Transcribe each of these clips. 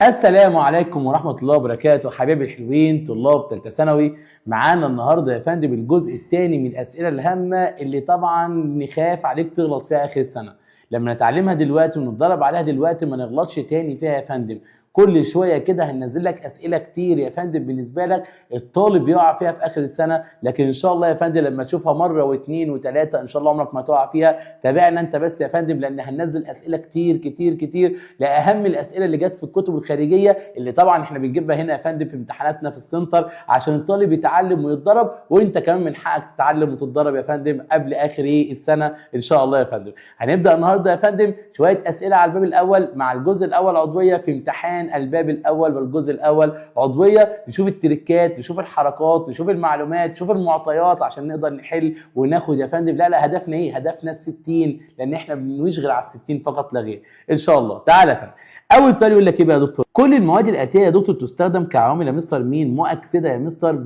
السلام عليكم ورحمة الله وبركاته حبايبي الحلوين طلاب ثالثة ثانوي. معانا النهارده يا فندم الجزء الثاني من الأسئلة الهامة اللي طبعا نخاف عليك تغلط فيها آخر السنة. لما نتعلمها دلوقتي ونتدرب عليها دلوقتي ما نغلطش تاني فيها يا فندم. كل شويه كده هننزل لك اسئله كتير يا فندم بالنسبه لك الطالب يقع فيها في اخر السنه، لكن ان شاء الله يا فندم لما تشوفها مره واثنين وثلاثه ان شاء الله عمرك ما تقع فيها. تابعنا انت بس يا فندم لان هننزل اسئله كتير كتير كتير لاهم الاسئله اللي جت في الكتب الخارجيه اللي طبعا احنا بنجيبها هنا يا فندم في امتحاناتنا في السنتر عشان الطالب يتعلم ويتدرب، وانت كمان من حقك تتعلم وتتدرب يا فندم قبل اخر السنه ان شاء الله يا فندم. هنبدا النهارده يا فندم شويه اسئله على الباب الاول مع الجزء الاول عضويه في امتحان الباب الاول والجزء الاول عضويه، نشوف التريكات نشوف الحركات نشوف المعلومات نشوف المعطيات عشان نقدر نحل وناخد يا فندم. لا هدفنا ايه؟ هدفنا ال60 لان احنا بنشغل على ال60 فقط لا غير ان شاء الله. تعالى يا فندم اول سؤال يقول لك ايه بقى يا دكتور؟ كل المواد الاتيه يا دكتور تستخدم كعوامل يا مستر مين مؤكسده يا مستر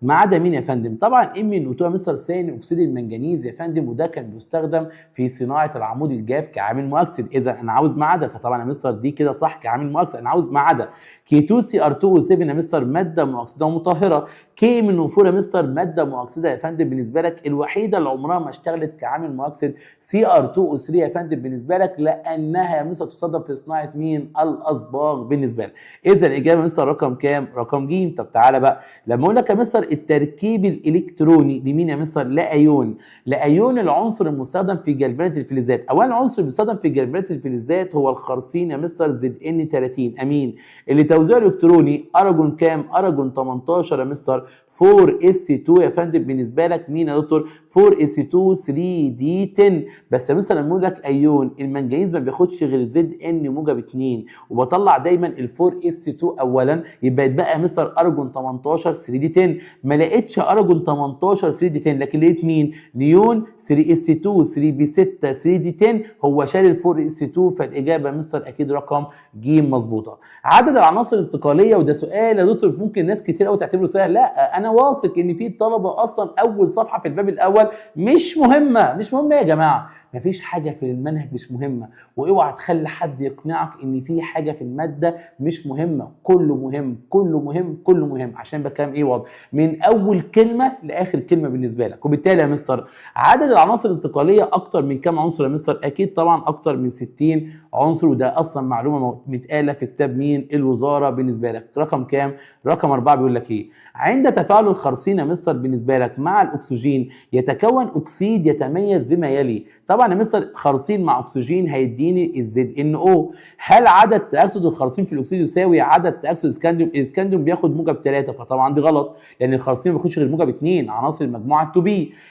ما عدا مين يا فندم؟ طبعا MnO2 يا مستر ثاني اكسيد المنجنيز يا فندم، وده كان بيستخدم في صناعه العمود الجاف كعامل مؤكسد. اذا انا عاوز ما عدا، فطبعا يا مستر دي كده صح كعامل مؤكسد، انا عاوز ما عدا. K2CR2O7 يا مستر ماده مؤكسده ومطهره. KMnO4 يا مستر ماده مؤكسده يا فندم بالنسبه لك الوحيده اللي عمرها ما اشتغلت كعامل مؤكسد. CR2O3 يا فندم بالنسبه لك لانها يا مستر تستخدم في صناعه مين؟ الاصباغ بالنسبه لك. اذا الاجابه يا مستر رقم كام؟ رقم ج. طب تعالى بقى لما اقول لك يا مستر التركيب الالكتروني لمين يا مستر؟ لايون. لايون العنصر المستخدم في جلفانة الفلزات. اولا العنصر المستخدم في جلفانة الفلزات هو الخرسين يا مستر ZN30 امين، اللي توزيعه الالكتروني ارجون كام؟ ارجون 18 يا مستر 4s2 يا فندم بالنسبه لك مين يا دكتور؟ 4s2 3d10. بس يا مستر لما اقول لك ايون المنجنيز ما بياخدش غير ZN موجب 2 وبطلع دايما ال 4s2 اولا، يبقى يتبقى يا مستر ارجون 18 3d10. ما لقيتش ارجون 18 3d10 لكن لقيت مين؟ نيون 3s2 3b6 3d10، هو شال ال 4s2 فالاجابه يا مستر اكيد رقم ج مظبوطه. عدد العناصر الانتقاليه، وده سؤال يا دكتور ممكن ناس كتير قوي تعتبره سهل، لا انا واثق ان في طلبه اصلا اول صفحه في الباب الاول مش مهمه يا جماعه. مفيش حاجه في المنهج مش مهمه، واوعى تخلي حد يقنعك ان في حاجه في الماده مش مهمه. كله مهم كله مهم كله مهم، عشان بكلام ايه واضح من اول كلمه لاخر كلمه بالنسبه لك. وبالتالي يا مستر عدد العناصر الانتقاليه اكتر من كام عنصر يا مستر؟ اكيد طبعا اكتر من 60 عنصر، وده اصلا معلومه متقاله في كتاب مين؟ الوزاره بالنسبه لك. رقم كام؟ رقم 4 بيقول لك ايه؟ عند تفاعل الخرسين يا مستر بالنسبه لك مع الاكسجين يتكون اكسيد يتميز بما يلي. طبعا يا مستر خرسين مع اكسجين هيديني الZNO. هل عدد تاكسد الخرسين في الاكسيد يساوي عدد تاكسد الاسكنديوم؟ الاسكنديوم بياخد موجب 3، فطبعا دي غلط لان الخرسين ما بياخدش غير موجب 2 عناصر المجموعه 2B.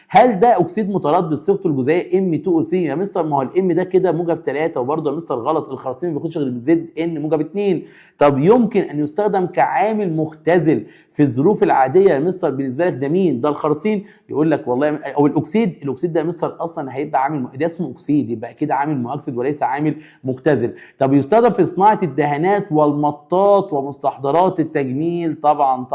هل ده اكسيد متردد صفته الجزيئيه M2O3 يا مستر؟ ما هو الام ده كده موجب 3 وبرضه يا مستر غلط، الخرسين ما بياخدش غير ZN موجب 2. طب يمكن ان يستخدم كعامل مختزل في الظروف العاديه يا مستر بالنسبه لك، ده مين؟ ده الخرسين. يقول لك والله او الاكسيد ده يا مستر اصلا هيبقى عامل، ده اسمه اكسيد يبقى كده عامل مؤكسد وليس عامل مختزل. طب يستخدم في صناعه الدهانات والمطاط ومستحضرات التجميل. طبعا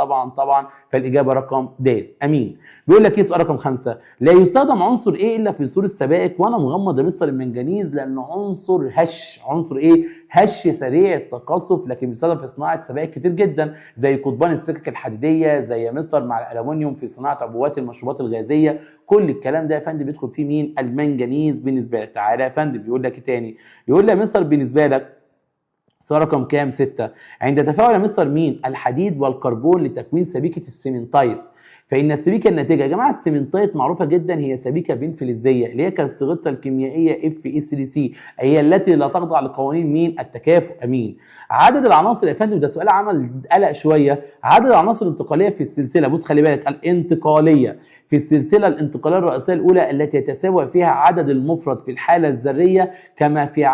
فالاجابه رقم د امين. بيقول لك ايه سؤال رقم 5؟ لا يستخدم عنصر ايه الا في صور السبائك وانا مغمض يا مستر المنجنيز لانه عنصر هش. عنصر ايه؟ هش سريع التقصف، لكن بيستخدم في صناعه سبائك كتير جدا زي قضبان السكك الحديديه، زي يا مستر مع الالومنيوم في صناعه عبوات المشروبات الغازيه. كل الكلام ده يا فندم بيدخل فيه مين؟ المنجنيز بالنسبه لك. تعالى يا فندم بيقول لك ايه تاني؟ يقول لي يا مستر بالنسبه لك سؤال رقم كام؟ 6. عند تفاعل يا مستر مين؟ الحديد والكربون لتكوين سبيكه السيمنتايت، فإن السبيكة الناتجة يا جماعة السيمنتايت معروفة جدا هي سبيكة بنفلزية اللي هي كانت صيغتها الكيميائية FeCl، هي التي لا تخضع لقوانين مين؟ التكافؤ امين. عدد العناصر يا فندم، ده سؤال عمل قلق شوية. عدد العناصر الانتقالية في السلسلة، بص خلي بالك، الانتقالية في السلسلة الانتقالية الرئيسية الأولى التي يتساوى فيها عدد المفرد في الحالة الذرية كما في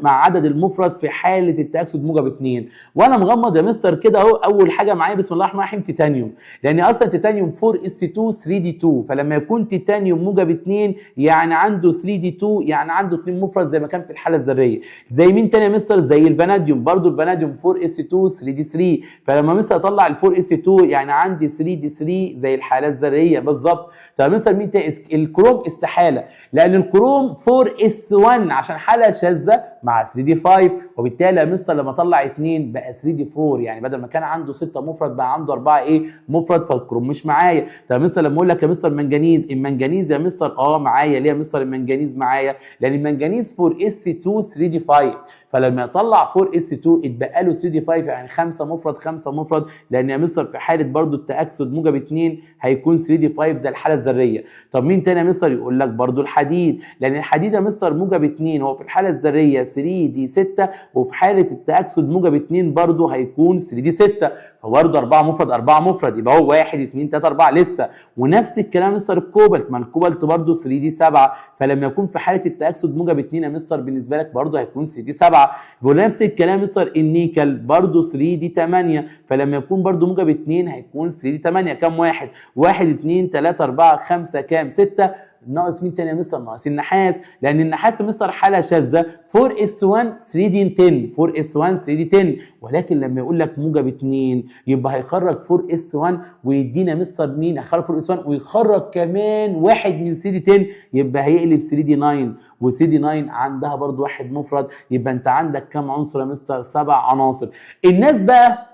عدد المفرد في حالة التأكسد موجب 2. وأنا مغمض يا مستر كده أهو، أول حاجة معايا بسم الله الرحمن الرحيم تيتانيوم، لأن أصلا تيتانيوم 4s2 3d2، فلما يكون تيتانيوم موجب 2 يعني عنده 3d2 يعني عنده 2 مفرد زي ما كان في الحاله الذريه. زي مين تاني يا مستر؟ زي الفاناديوم، برضو الفاناديوم 4s2 3d3، فلما مستر اطلع ال 4s2 يعني عندي 3d3 زي الحاله الذريه بالظبط. طب مستر مين تاني؟ الكروم استحاله، لان الكروم 4s1 عشان حاله شاذه مع 3d5، وبالتالي يا مستر لما اطلع 2 بقى 3d4، يعني بدل ما كان عنده 6 مفرد بقى عنده 4 ايه مفرد، فالكروم مش معايا. طب يا مستر لما اقول لك يا مستر منجنيز، المنجنيز يا مستر معايا. ليه يا مستر المنجنيز معايا؟ لان المنجنيز 4s2 3d5، فلما يطلع 4s2 اتبقى له 3d5 يعني 5 مفرد 5 مفرد، لان يا مستر في حاله برضو التاكسد موجب 2 هيكون 3d5 زي الحاله الذريه. طب مين تاني يا مستر؟ يقول لك برضو الحديد، لان الحديد يا مستر موجب 2 هو في الحاله الذريه 3d6، وفي حاله التاكسد موجب 2 برضو هيكون 3d6، فبرضو 4 مفرد 4 مفرد، يبقى هو 1 2 3 4 لسه. ونفس الكلام مستر الكوبالت، ما الكوبالت برضو 3d7، فلما يكون في حاله التاكسد موجب 2 يا مستر بالنسبه لك برضو هيكون 3d7. بيقول نفس الكلام مستر النيكل برضو 3d8، فلما يكون برضو موجب 2 هيكون 3d8. كام واحد؟ 1 2 3 4 5 كام 6. ناقص مين تاني يا مستر؟ ناقص النحاس، لان النحاس يا مستر حاله شاذه 4s1 3d10، 4s1 3d10، ولكن لما يقول لك موجب 2 يبقى هيخرج 4s1 ويدينا مستر مين؟ هيخرج 4s1 ويخرج كمان واحد من 3d10، يبقى هيقلب 3d9، و3d9 عندها برضو واحد مفرد، يبقى انت عندك كام عنصر يا مستر؟ 7 عناصر. الناس بقى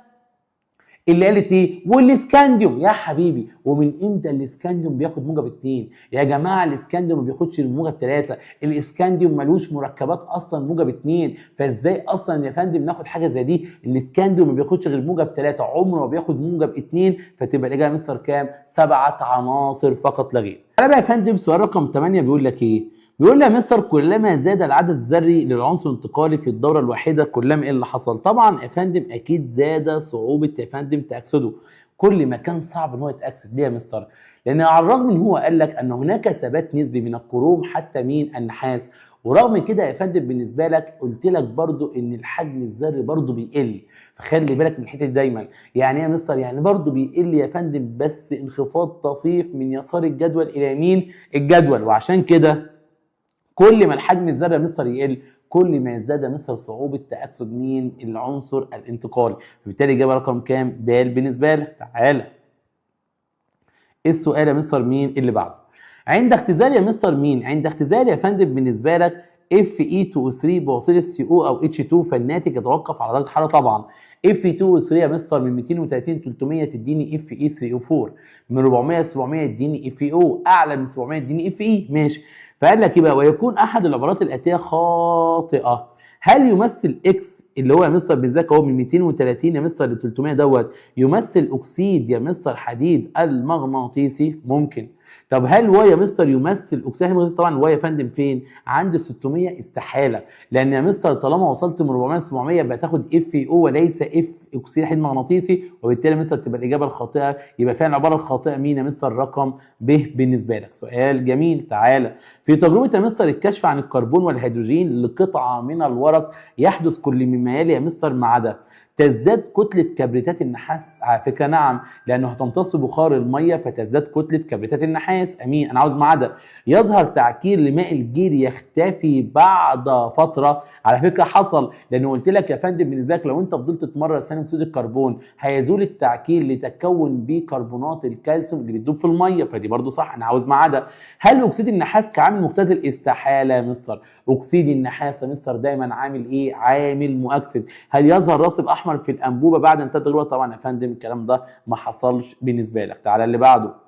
اللي قالت ايه؟ والاسكانديوم يا حبيبي، ومن امتى الاسكانديوم بياخد موجب 2؟ يا جماعه الاسكانديوم ما بياخدش الموجب 3، الاسكانديوم ملوش مركبات اصلا موجب 2، فازاي اصلا يا فندم ناخد حاجه زي دي؟ الاسكانديوم ما بياخدش غير موجب 3، عمره ما بياخد موجب 2، فتبقى الاجابه مستر كام؟ 7 عناصر فقط لا غير. انا بقى يا فندم سؤال رقم 8 بيقول لك ايه؟ بيقول لي يا مستر كلما زاد العدد الذري للعنصر الانتقالي في الدوره الواحده كلما ايه اللي حصل؟ طبعا يا فندم اكيد زاد صعوبه يا فندم تاكسده، كل ما كان صعب ان هو يتاكسد. ليه يا مستر؟ لان على الرغم ان هو قال لك ان هناك ثبات نسبي من الكروم حتى مين؟ النحاس، ورغم كده يا فندم بالنسبه لك قلت لك برضو ان الحجم الذري برضو بيقل، فخلي بالك من الحته دي دايما. يعني ايه يا مستر؟ يعني برضو بيقل يا فندم بس انخفاض طفيف من يسار الجدول الى يمين الجدول، وعشان كده كل ما الحجم الذري يا مستر يقل كل ما يزداد يا مستر صعوبه تاكسد مين؟ العنصر الانتقالي. فبالتالي اجابه رقم كام؟ د بالنسبه لك. تعالى السؤال يا مستر مين اللي بعده؟ عند اختزال يا مستر مين؟ عند اختزال يا فندم بالنسبه لك Fe2O3 بواسطه CO او H2، فالناتج يتوقف على درجه حراره. طبعا Fe2O3 يا مستر من 230 300 تديني Fe3O4، من 400 700 يديني FeO، اعلى من 700 يديني Fe. ماشي. فقال لك يبقى ويكون احد العبارات الاتيه خاطئه. هل يمثل اكس اللي هو يا مستر بالذات هو من 230 يا مستر ل 300 دوت يمثل اكسيد يا مستر حديد المغناطيسي؟ ممكن. طب هل واي يا مستر يمثل اكسيد المغناطيسي؟ طبعا واي يا فندم فين؟ عند 600 استحاله، لان يا مستر طالما وصلت من 400 ل 700 يبقى تاخد اف اي او وليس اف اكسيد حديد مغناطيسي، وبالتالي يا مستر تبقى الاجابه الخاطئه. يبقى فعلا العباره الخاطئه مين يا مستر؟ رقم ب بالنسبه لك. سؤال جميل. تعالى في تجربه يا مستر الكشف عن الكربون والهيدروجين لقطعه من الورق يحدث كل مما يلي يا مستر ما عدا تزداد كتلة كبريتات النحاس. على فكرة نعم، لأنه هتمتص بخار المية فتزداد كتلة كبريتات النحاس. أمين. أنا عاوز ما عدا يظهر تعكير لماء الجير يختفي بعد فترة. على فكرة حصل، لأنه قلت لك يا فندم بالنسبة لك لو أنت فضلت تمرر ثاني أكسيد الكربون هيزول التعكير لتكون بيكربونات الكالسيوم اللي بتدوب في المية، فدي برضو صح. أنا عاوز ما عدا هل أكسيد النحاس كعامل مختزل؟ استحالة يا مستر. أكسيد النحاس يا مستر دايما عامل إيه؟ عامل مؤكسد. هل يظهر راسب أحمر في الانبوبه بعد انتهاء التجربه؟ طبعا يا فندم الكلام ده ما حصلش بالنسبه لك. تعالى اللي بعده.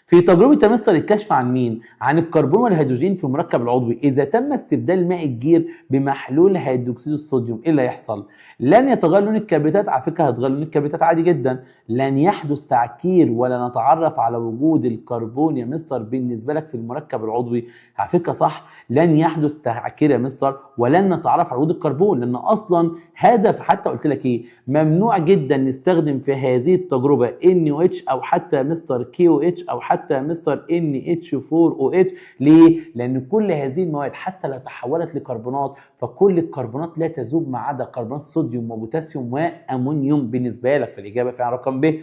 في تجربة يا مستر الكشف عن مين؟ عن الكربون والهيدروجين في المركب العضوي، إذا تم استبدال ماء الجير بمحلول هيدروكسيد الصوديوم، إيه اللي هيحصل؟ لن يتغير لون الكبريتات. على فكرة هتغير لون الكبريتات عادي جدا. لن يحدث تعكير ولا نتعرف على وجود الكربون يا مستر بالنسبة لك في المركب العضوي. على فكرة صح، لن يحدث تعكير يا مستر ولن نتعرف على وجود الكربون، لأن أصلا هدف حتى قلت لك إيه؟ ممنوع جدا نستخدم في هذه التجربة NaOH أو حتى مستر KOH أو حتى مستر NH4OH. ليه؟ لأن كل هذه المواد حتى لو تحولت لكربونات فكل الكربونات لا تذوب ما عدا كربونات صوديوم وبوتاسيوم وأمونيوم بالنسبة لك. فالإجابة فعلا رقم ب.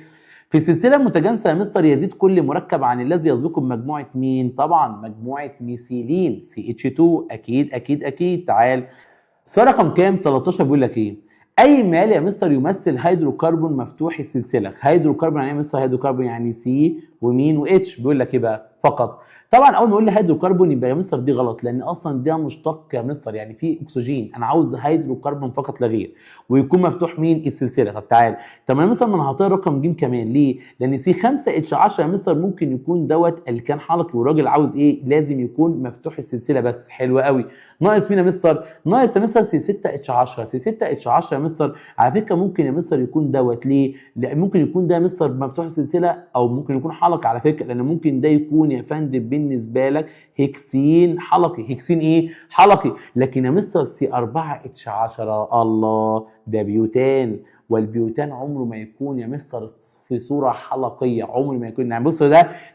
في السلسله المتجانسه يا مستر يزيد كل مركب عن الذي يسبقه بمجموعه مين؟ طبعا مجموعه ميثيلين CH2. اكيد اكيد اكيد. تعال سؤال رقم كام؟ 13 بيقول لك ايه؟ اي مال يا مستر يمثل هيدروكربون مفتوح السلسله؟ هيدروكربون يعني ايه يا مستر؟ هيدروكربون يعني سي ومين واتش. بيقول لك ايه بقى؟ فقط. طبعا اول ما يقول لي هيدروكربون يبقى يا مستر دي غلط، لان اصلا ده مشتق يا مستر يعني فيه اكسجين. انا عاوز هيدروكربون فقط لا غير، ويكون مفتوح مين؟ السلسله. طب تعال، طب انا مثلا انا هعطيها رقم ج كمان. ليه؟ لان سي 5 اتش 10 يا مستر ممكن يكون دوت الكان حلقي، والراجل عاوز ايه؟ لازم يكون مفتوح السلسله بس. حلو قوي. ناقص مين يا مستر؟ ناقص يا مستر سي 6 اتش 10. سي 6 اتش 10 يا مستر على فكره ممكن يا مستر يكون دوت. ليه؟ ممكن يكون ده يا مستر مفتوح السلسله، او ممكن يكون حلقي على فكره، لان ممكن ده يكون يا فندم بالنسبه لك هكسين حلقي. هكسين ايه؟ حلقي. لكن يا مستر سي 4 اتش 10 الله ده بيوتان، والبيوتان عمره ما يكون يا مستر في صوره حلقيه، عمره ما يكون. يعني بص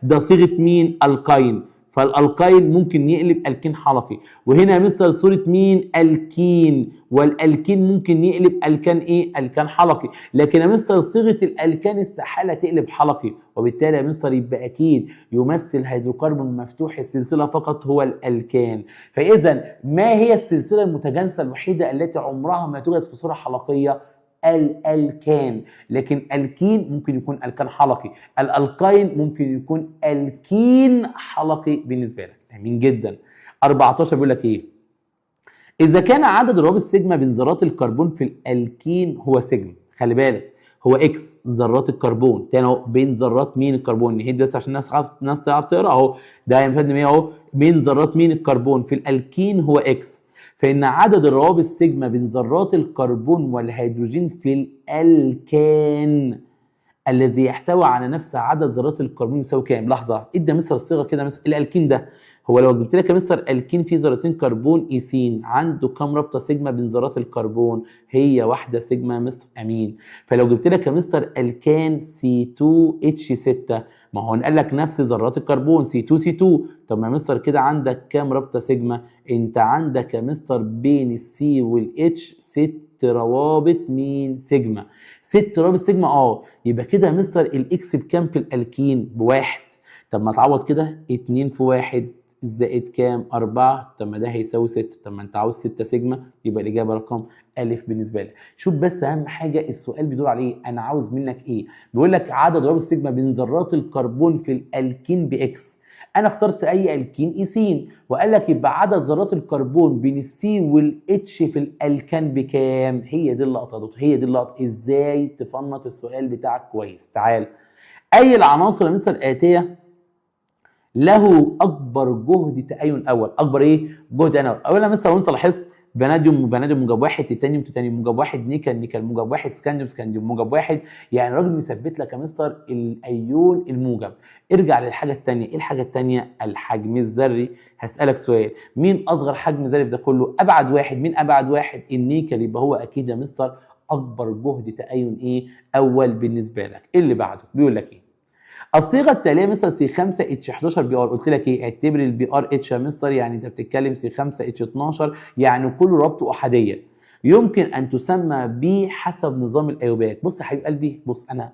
ده صيغه مين؟ الكاين. فالالكاين ممكن يقلب الكين حلقي، وهنا يا مستر صوره مين؟ الكين، والالكين ممكن يقلب الكان ايه؟ الكان حلقي. لكن يا مستر صيغه الالكان استحاله تقلب حلقي، وبالتالي يا مستر يبقى اكيد يمثل هيدروكربون مفتوح السلسله فقط هو الالكان. فاذا ما هي السلسله المتجانسه الوحيده التي عمرها ما توجد في صوره حلقيه؟ الالكان. لكن الكين ممكن يكون الكان حلقي، الالكاين ممكن يكون الكين حلقي بالنسبه لك. امين جدا. 14 بيقول لك ايه؟ اذا كان عدد روابط سيجما بين ذرات الكربون في الالكين هو سيجما، خلي بالك هو اكس ذرات الكربون، تاني اهو بين ذرات مين؟ الكربون. نهد بس عشان الناس تعرف تقرا اهو، ده هيفيدنا ايه اهو؟ بين ذرات مين؟ الكربون في الالكين هو اكس، فإن عدد الروابط سيجما بين ذرات الكربون والهيدروجين في الألكان الذي يحتوي على نفس عدد ذرات الكربون يساوي كام؟ لحظة، ادي مستر الصيغة كده. مثلا الألكين ده هو لو جبت لك يا مستر الكين فيه ذرتين كربون ايثين، عنده كام رابطة سيجما بين ذرات الكربون؟ هي واحدة سيجما يا مستر. امين. فلو جبت لك يا مستر الكان C2H6، ما هو قال لك نفس ذرات الكربون C2C2، طب ما يا مستر كده عندك كام رابطة سيجما؟ انت عندك يا مستر بين السي والاتش 6 روابط مين؟ سيجما. 6 روابط سيجما. يبقى كده يا مستر الاكس بكام في الالكين؟ بواحد. طب ما تعوض كده 2 في 1 زائد كام؟ 4. طب ما ده هيساوي 6. طب ما انت عاوز 6 سيجما، يبقى الاجابه رقم الف بالنسبه لك. شوف بس اهم حاجه السؤال بيدور على ايه، انا عاوز منك ايه؟ بيقول لك عدد روابط سيجما بين ذرات الكربون في الالكين باكس. انا اخترت اي الكين ايثين، وقال لك يبقى عدد ذرات الكربون بين السي والاتش في الالكان بكام؟ هي دي اللقطه، هي دي اللقطه ازاي تفنط السؤال بتاعك كويس. تعال، اي العناصر مثل الاتيه له اكبر جهد تأين اول؟ اكبر ايه؟ جهد اول. اولا مثلا لو انت لاحظت فاناديوم موجب واحد، تيتانيوم موجب واحد، نيكل موجب واحد، سكانديوم موجب واحد. يعني الراجل مثبت لك يا مستر الايون الموجب. ارجع للحاجه الثانيه. ايه الحاجه الثانيه؟ الحجم الذري. هسالك سؤال، مين اصغر حجم ذري في ده كله؟ ابعد واحد. مين ابعد واحد؟ النيكل. يبقى هو اكيد يا مستر اكبر جهد تأين ايه؟ اول بالنسبه لك. اللي بعده بيقول لك ايه؟ الصيغه التاليه مثلا سي 5 اتش 11 بي ار. قلت لك ايه؟ اعتبر البي ار اتش يا مستر، يعني انت بتتكلم سي 5 اتش 12، يعني كل رابطه احاديه. يمكن ان تسمى بحسب نظام الايوبات. بص يا حبيب قلبي، بص انا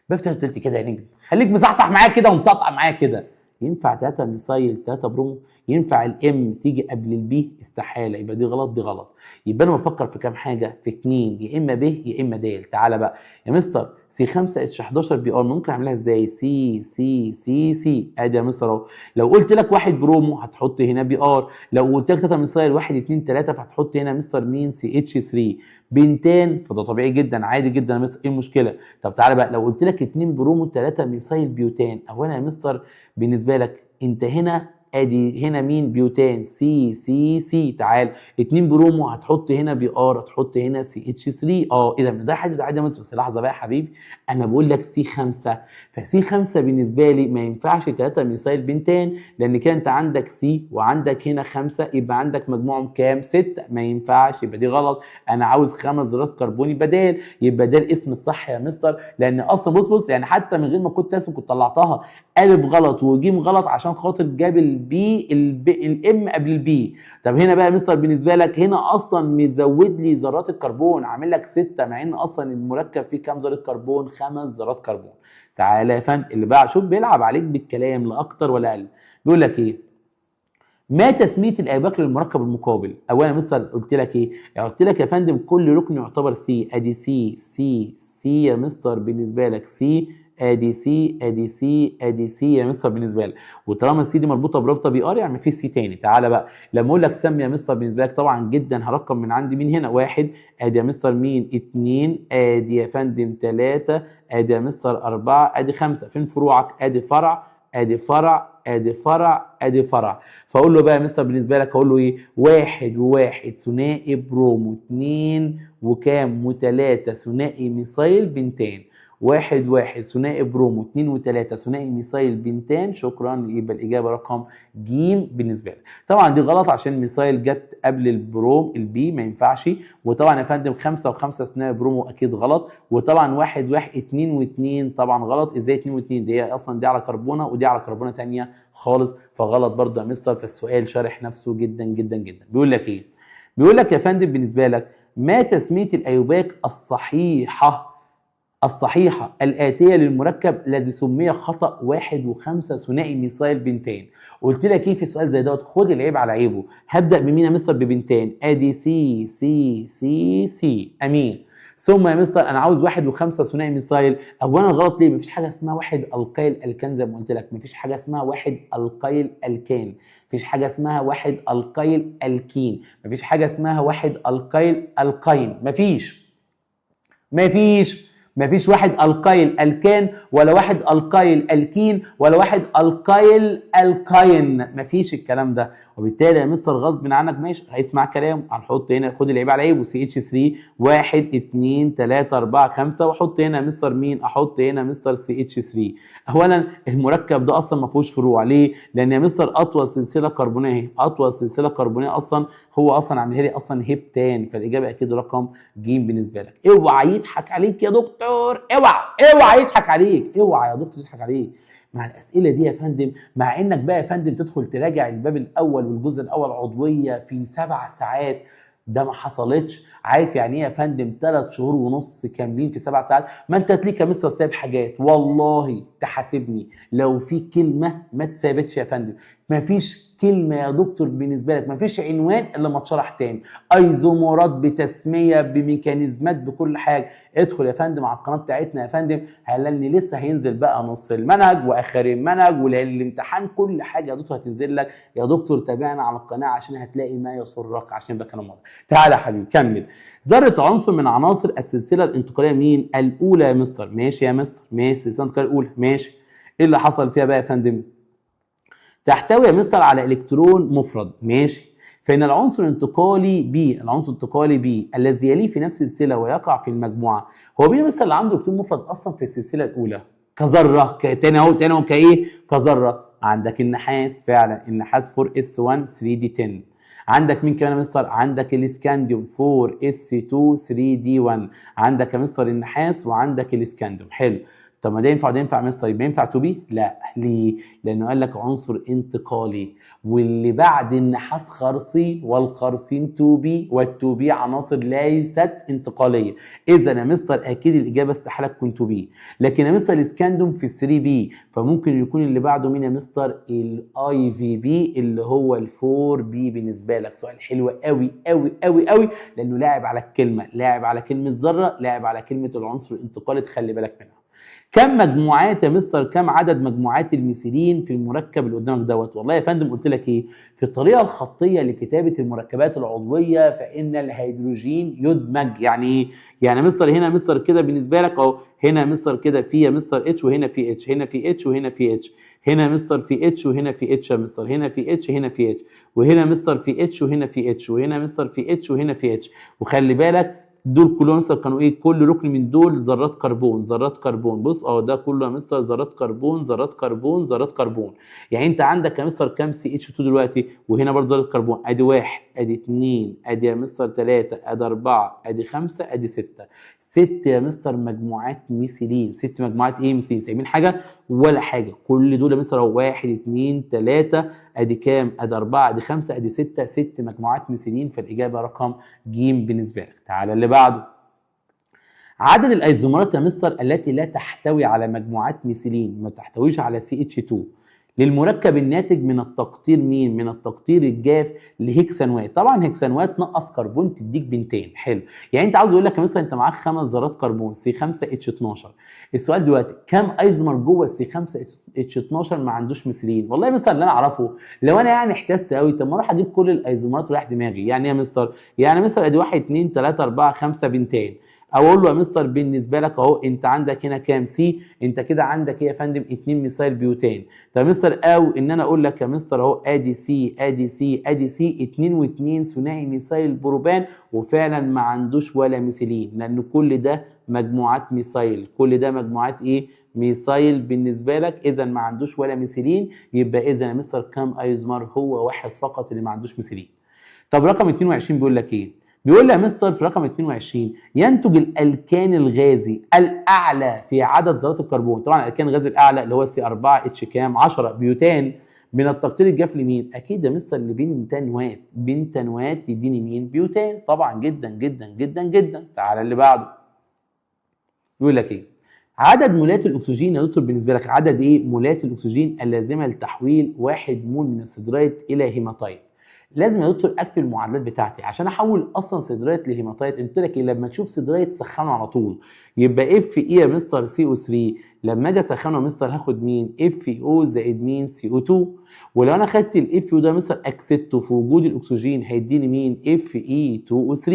بفتح قلت كده يا نجم، خليك مصحصح معايا كده ومطقطع معايا كده. ينفع 3 ميثايل 3 برومو؟ ينفع الام تيجي قبل البي؟ استحاله. يبقى دي غلط، دي غلط. يبقى انا بفكر في كام حاجه؟ في 2، يا اما ب يا اما د. تعالى بقى يا مستر، سي 5 اتش 11 بي ار ممكن اعملها ازاي؟ سي سي سي سي. ادي يا مستر اهو. لو قلت لك 1 برومو هتحط هنا بي ار، لو قلت لك 3 ميثايل 1 2 3 فهتحط هنا مستر مين؟ سي اتش 3. بنتان فده طبيعي جدا عادي جدا يا مستر، ايه المشكله؟ طب تعالى بقى لو قلت لك 2 برومو 3 ميثايل بيوتان. اولا يا مستر بالنسبه لك انت هنا ادي هنا مين؟ بيوتان سي سي سي. تعال 2 برومو هتحط هنا بي ار، هتحط هنا سي اتش 3. اذا ده حاجه عادي. بس لحظه بقى يا حبيبي، انا بقول لك سي 5، فسي 5 بالنسبه لي ما ينفعش 3 ميثايل بنتان، لان كده انت عندك سي وعندك هنا 5، يبقى عندك مجموعهم كام؟ 6. ما ينفعش، يبقى دي غلط. انا عاوز 5 ذرات كربوني بدال. يبقى ده الاسم الصح يا مستر، لان اصلا بص يعني حتى من غير ما كنت راسم كنت طلعتها الف غلط وجيم غلط عشان خاطر جاب البي الام قبل البي. طب هنا بقى يا مستر بالنسبه لك هنا اصلا مزود لي ذرات الكربون، عامل لك 6 مع ان اصلا المركب فيه كام ذره كربون؟ 5 ذرات كربون. تعالى يا فندم اللي بقى شوف بيلعب عليك بالكلام لا اكتر ولا اقل. بيقول لك ايه؟ ما تسميه الايباك للمركب المقابل؟ اولا يا مستر قلت لك ايه؟ قلت لك يا فندم كل ركن يعتبر سي، ادي سي سي سي يا مستر بالنسبه لك سي، ادي سي ادي سي ادي سي يا مستر بالنسبه لك، وطالما السي دي مربوطه برابطه بي ار يعني في سي تاني. تعالى بقى لما اقول لك سمي يا مستر بالنسبه لك طبعا جدا هرقم من عندي مين هنا؟ 1 ادي يا مستر مين؟ 2 ادي يا فندم 3 ادي يا مستر 4 ادي 5. فين فروعك؟ ادي فرع ادي فرع ادي فرع ادي فرع. فاقول له بقى يا مستر بالنسبه لك اقول له ايه؟ 1 و1 ثنائي برومو، 2 وكام و3 ثنائي ميثايل بنتان، 1 1 ثنائي برومو، 2 و3 ثنائي ميثايل بنتان. شكرا، يبقى الاجابه رقم ج بالنسبه لك. طبعا دي غلط عشان ميثايل جت قبل البروم البي ما ينفعش، وطبعا يا فندم 5 و5 ثنائي برومو اكيد غلط، وطبعا 1 1 2 و2 طبعا غلط. ازاي 2 و2؟ دي اصلا دي على كربونه ودي على كربونه ثانيه خالص، فغلط برضه يا مستر. فالسؤال شارح نفسه جدا جدا جدا. بيقول لك ايه؟ بيقول لك يا فندم بالنسبه لك ما تسميه الايوباك الصحيحة الآتية للمركب الذي سمي خطأ 1 و5 ثنائي ميثايل بنتان؟ قلت لك ايه في سؤال زي دوت؟ خد العيب على عيبه. هبدأ بمين يا مستر؟ ببنتان، ادي سي سي سي سي، امين. ثم يا مستر انا عاوز 1 و5 ثنائي ميثايل. اولا غلط ليه؟ مفيش حاجه اسمها 1 القيل الكان زي ما قلت لك، مفيش حاجه اسمها 1 القيل الكان، مفيش حاجه اسمها 1 القيل الكين، مفيش حاجه اسمها 1 القيل القين، مفيش 1 القيل الكان ولا 1 القيل الكين ولا 1 القيل القين، مفيش الكلام ده. وبالتالي يا مستر غصب عنك ماشي هيسمع كلام، هنحط هنا خد العيب على عيبه سي اتش 3 1 2 3 4 5، واحط هنا يا مستر مين؟ احط هنا مستر سي اتش 3. اولا المركب ده اصلا ما فيهوش فروع، ليه؟ لان يا مستر اطول سلسله كربونيه اهي، اطول سلسله كربونيه اصلا هو اصلا عاملها لي اصلا هيبتان، فالاجابه اكيد رقم ج بالنسبه لك. اوعى يضحك عليك يا دكتور، اوعى يضحك عليك، اوعى يا دكتور يضحك عليك مع الاسئله دي يا فندم. مع انك بقى يا فندم تدخل تراجع الباب الاول والجزء الاول عضويه في 7 ساعات، ده ما حصلتش. عارف يعني ايه يا فندم 3 شهور ونص كاملين في 7 ساعات؟ ما انت هتلاقيك يا مستر سايب حاجات، والله تحاسبني لو في كلمه ما اتثابتش يا فندم. ما فيش كلمه يا دكتور بالنسبه لك، ما فيش عنوان الا ما اتشرح تاني، ايزومرات بتسميه بميكانيزمات بكل حاجه. ادخل يا فندم على القناه بتاعتنا يا فندم، هلالني لسه هينزل بقى نص المنهج واخر المنهج والامتحان، كل حاجه يا دكتور هتنزل لك. يا دكتور تابعنا على القناه عشان هتلاقي ما يسرك، عشان ده كلام واضح. تعالى يا حبيبي كمل. ذره عنصر من عناصر السلسله الانتقاليه مين؟ الاولى يا مستر. ماشي يا مستر، ماشي السلسله الانتقاليه الاولى، ماشي. ايه اللي حصل فيها بقى يا فندم؟ تحتوي يا مستر على الكترون مفرد، ماشي. فإن العنصر الانتقالي بي، العنصر الانتقالي بي الذي يليه في نفس السلسلة ويقع في المجموعة، هو مين مثلا اللي عنده الكترون مفرد أصلا في السلسلة الأولى؟ كذرة، تاني أهو كإيه؟ كذرة. عندك النحاس، فعلا النحاس 4s1 3d10. عندك مين كمان يا مستر؟ عندك الاسكانديوم 4s2 3d1. عندك يا مستر النحاس وعندك الاسكانديوم، حلو. طب ما ده ينفع ده ينفع يا مستر؟ يبقى ينفع تو بي؟ لا، ليه؟ لانه قال لك عنصر انتقالي، واللي بعد النحاس خرسي والخرسين تو بي، والتو بي عناصر ليست انتقاليه. اذا يا مستر اكيد الاجابه استحاله تكون تو بي. لكن يا مستر الاسكاندوم في 3 بي، فممكن يكون اللي بعده مين يا مستر؟ الاي في بي اللي هو ال4 بي بالنسبه لك. سؤال حلو قوي قوي قوي قوي، لانه لاعب على الكلمه، لاعب على كلمه ذره، لاعب على كلمه العنصر الانتقالي، تخلي بالك منها. كم مجموعات يا مستر؟ كم عدد مجموعات الميثيلين في المركب اللي قدامك دوت؟ والله يا فندم قلت لك ايه؟ في الطريقه الخطيه لكتابه المركبات العضويه فان الهيدروجين يدمج. يعني ايه؟ يعني مستر هنا مستر كده بالنسبه لك اهو، هنا مستر كده في يا مستر اتش وهنا في اتش، هنا في اتش وهنا في اتش، هنا مستر في اتش وهنا في اتش يا مستر، هنا في اتش هنا في اتش، وهنا مستر في اتش وهنا في اتش، وهنا مستر في اتش وهنا في اتش. وخلي بالك دول كلهم مستر كانوا ايه؟ كل ركن من دول ذرات كربون، ذرات كربون. بص اهو ده كله يا مستر ذرات كربون، ذرات كربون، ذرات كربون. يعني انت عندك يا مستر كام سي اتش 2 دلوقتي؟ وهنا برضه ذرات كربون، ادي 1 ادي 2 ادي يا مستر 3 ادي 4 ادي 5 ادي 6. 6 يا مستر مجموعات ميثيلين. 6 مجموعات ايه ميثيلين؟ سايبين حاجه ولا حاجه؟ كل دول يا مستر اهو 1 2 3 ادي كام؟ ادي 4 ادي 5 ادي 6، 6 مجموعات ميثيلين، فالاجابه رقم ج بالنسبه لك. تعالى اللي بعده. عدد الايزومرات يا مستر التي لا تحتوي على مجموعات ميثيلين، ما تحتويش على CH2 للمركب الناتج من التقطير مين؟ من التقطير الجاف لهكسانوات. طبعا هكسانوات نقص كربون تديك بنتين. حلو، يعني انت عاوز اقول لك مثلا انت معاك 5 ذرات كربون C5H12. السؤال دلوقتي كم ايزومر جوه C5H12 ما عندوش ميثيلين؟ والله مثلا اللي انا اعرفه لو انا يعني احتست قوي، طب ما اروح اجيب كل الايزومرات ورايح دماغي. يعني ايه يا مستر؟ يعني مثلا ادي 1 2 3 4 5 بنتين، اقول له يا مستر بالنسبه لك اهو انت عندك هنا كام سي، انت كده عندك ايه يا فندم 2 ميثايل بيوتان. طب يا مستر او ان انا اقول لك يا مستر اهو ادي سي ادي سي ادي سي 2 و2 ثنائي ميثايل بروبان، وفعلا ما عندوش ولا ميثيلين لان كل ده مجموعات ميثايل، كل ده مجموعات ايه؟ ميثايل بالنسبه لك، اذا ما عندوش ولا ميثيلين. يبقى اذا يا مستر كام ايزومر؟ هو واحد فقط اللي ما عندوش ميثيلين. طب رقم 22 بيقول لك ايه؟ بيقول لي يا مستر في رقم 22 ينتج الالكان الغازي الاعلى في عدد ذرات الكربون. طبعا الالكان الغازي الاعلى اللي هو C4H كام 10 بيوتان من التقطير الجاف لمين؟ اكيد يا مستر لبنتانوات، بنتانوات يديني مين؟ بيوتان. طبعا جدا جدا جدا جدا. تعالى اللي بعده. يقول لك ايه؟ عدد مولات الاكسجين يا دكتور بالنسبه لك، عدد ايه؟ مولات الاكسجين اللازمه لتحويل 1 مول من السيدرايت الى هيماتايت. لازم يا دكتور اكتب المعادلات بتاعتي عشان احول اصلا سيدرايت لهيماتايت. قلت لك ايه؟ لما تشوف سيدرايت سخنه على طول. يبقى اف اي يا مستر CO3، لما اجي اسخنه يا مستر هاخد مين؟ اف او زائد مين؟ CO2. ولو انا خدت الاف او ده مستر اكسدته في وجود الاكسجين هيديني مين؟ Fe2O3.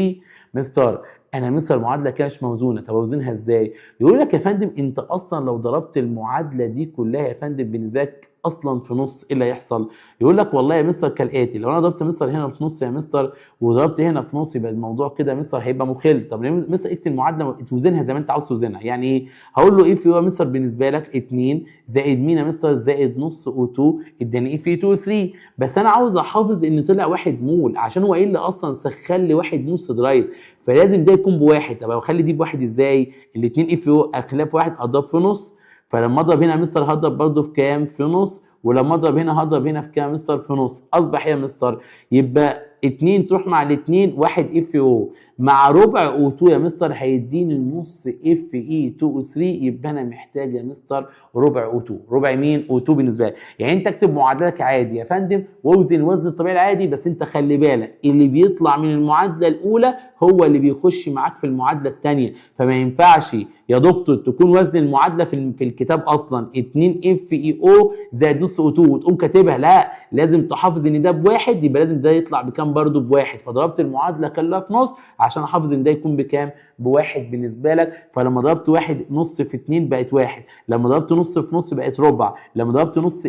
مستر انا مستر المعادله كده مش موزونه، طب اوزنها ازاي؟ يقول لك يا فندم انت اصلا لو ضربت المعادله دي كلها يا فندم بالنسبه لك اصلا في نص ايه اللي هيحصل؟ يقول لك والله يا مستر كالاتي، لو انا ضربت مستر هنا في نص يا مستر وضربت هنا في نص يبقى الموضوع كده مستر هيبقى مخل. طب ليه مستر اكتب المعادله توزنها زي ما انت عاوز توزنها؟ يعني ايه؟ هقول له ايه في هو مستر بالنسبه لك 2 زائد مين يا مستر؟ زائد نص O2 اداني ايه في 2 3، بس انا عاوز احافظ ان طلع 1 مول عشان هو ايه اللي اصلا سخن لي 1 مول سيدرايت، فلازم ده يكون بواحد. طب اخلي دي بواحد ازاي؟ الاثنين اف او اخلاف واحد اضرب في نص، فلما اضرب هنا يا مستر هضرب برضه في كام؟ في نص، ولما اضرب هنا هضرب هنا في كام يا مستر؟ في نص. اصبح يا مستر يبقى 2 تروح مع الاثنين 1 اف او مع ربع O2 يا مستر هيديني نص Fe2O3. يبقى انا محتاج يا مستر ربع O2. ربع مين؟ O2 بالنسبه لي. يعني انت اكتب معادلتك عادي يا فندم واوزن وزن الطبيعي العادي، بس انت خلي بالك اللي بيطلع من المعادله الاولى هو اللي بيخش معاك في المعادله الثانيه، فما ينفعش يا دكتور تكون وزن المعادله في الكتاب اصلا 2 FeO زائد نص O2 وتقوم كاتبها، لا لازم تحافظ ان ده بواحد، يبقى لازم ده يطلع بكام برضه؟ بواحد. فضربت المعادله كلها في نص عشان احافظ ان ده يكون بكام؟ بواحد بالنسبه لك. فلما ضربت واحد نص في 2 بقت واحد، لما ضربت نص في نص بقت ربع، لما ضربت نص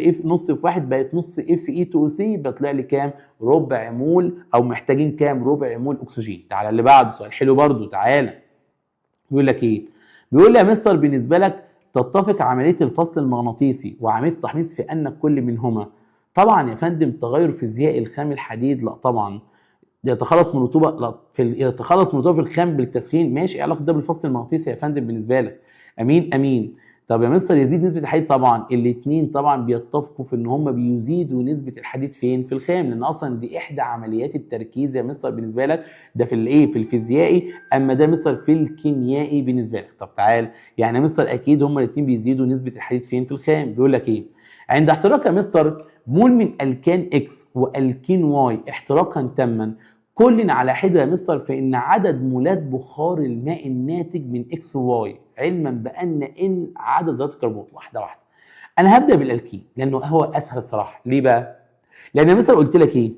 في واحد بقت نص Fe2O3، يبقى طلع لي كام؟ ربع مول، او محتاجين كام؟ ربع مول اكسجين. تعالى اللي بعده، سؤال حلو برضه. تعالى بيقول لك ايه؟ بيقول لي يا مستر بالنسبه لك تتفق عمليه الفصل المغناطيسي وعمليه التحميص في ان كل منهما. طبعا يا فندم تغير فيزيائي الخام الحديد، لا طبعا. يتخلص من رطوبه، لا يتخلص من رطوبه في الخام بالتسخين، ماشي. ايه علاقه ده بالفصل المغناطيسي يا فندم بالنسبه لك؟ امين امين. طب يا مستر يزيد نسبه الحديد، طبعا الاثنين طبعا بيتفقوا في ان هم بيزيدوا نسبه الحديد فين؟ في الخام، لان اصلا دي احدى عمليات التركيز يا مستر بالنسبه لك. ده في الايه؟ في الفيزيائي، اما ده مستر في الكيميائي بالنسبه لك. طب تعال، يعني يا مستر اكيد هم الاثنين بيزيدوا نسبه الحديد فين؟ في الخام. بيقول لك ايه؟ عند احتراق يا مستر مول من الكان اكس والكين واي احتراقا تاما كل على حده يا مستر، فان عدد مولات بخار الماء الناتج من اكس وواي، علما بان ان عدد ذرات الكربون. واحده واحده. انا هبدا بالالكين لانه هو اسهل الصراحه. ليه بقى؟ لان يا مستر قلت لك ايه؟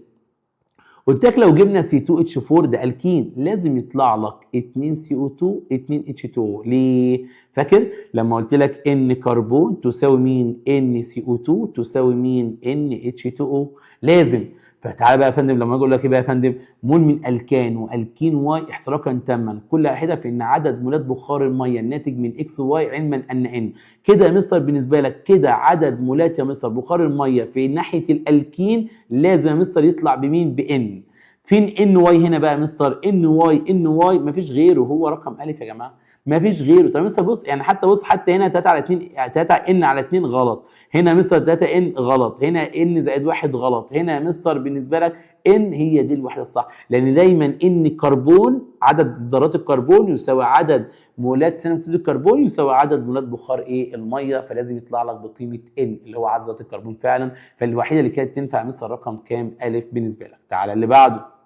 قلت لك لو جبنا C2H4 ده الكين لازم يطلع لك 2 CO2 2 H2O. ليه؟ فاكر لما قلت لك ان كربون تساوي مين؟ ان CO2 تساوي مين؟ ان H2O. لازم. فتعالى بقى يا فندم لما اجي اقول لك ايه بقى يا فندم؟ مول من الكان والكين واي احتراقا تاما كل واحده في ان عدد مولات بخار الميه الناتج من اكس وواي، علما ان كده يا مستر بالنسبه لك كده عدد مولات يا مستر بخار الميه في ناحيه الالكين لازم يا مستر يطلع بمين؟ بان. فين ان واي هنا بقى يا مستر؟ ان واي مفيش غيره، هو رقم الف يا جماعه، مفيش غيره. طب مستر بص يعني حتى بص حتى هنا 3 على 2 3 ان على 2 غلط، هنا مستر 3 ان غلط، هنا ان زائد 1 غلط، هنا يا مستر بالنسبه لك ان هي دي الوحده الصح، لان دايما ان الكربون عدد ذرات الكربون يساوي عدد مولات ثاني اكسيد الكربون يساوي عدد مولات بخار ايه؟ الميه، فلازم يطلع لك بقيمه ان اللي هو عدد ذرات الكربون فعلا. فالوحيده اللي كانت تنفع مستر رقم كام؟ الف بالنسبه لك. تعالى اللي بعده.